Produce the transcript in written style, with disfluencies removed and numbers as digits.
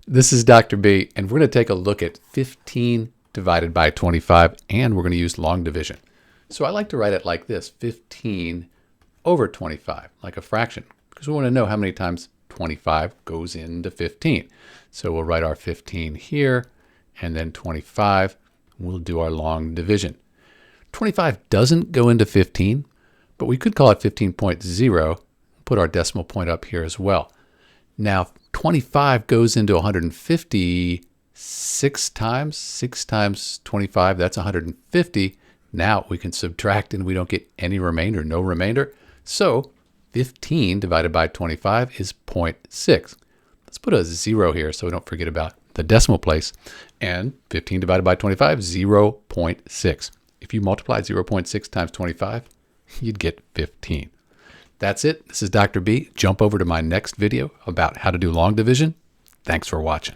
This is Dr. B, and we're going to take a look at 15 divided by 25, and we're going to use long division. So I like to write it like this, 15 over 25, like a fraction, because we want to know how many times 25 goes into 15. So we'll write our 15 here, and then 25, we'll do our long division. 25 doesn't go into 15, but we could call it 15.0, put our decimal point up here as well. Now, 25 goes into 150 6 times. 6 times 25, that's 150. Now we can subtract and we don't get any remainder, no remainder. So 15 divided by 25 is 0.6. Let's put a 0 here so we don't forget about the decimal place. And 15 divided by 25, 0.6. If you multiply 0.6 times 25, you'd get 15. That's it. This is Dr. B. Jump over to my next video about how to do long division. Thanks for watching.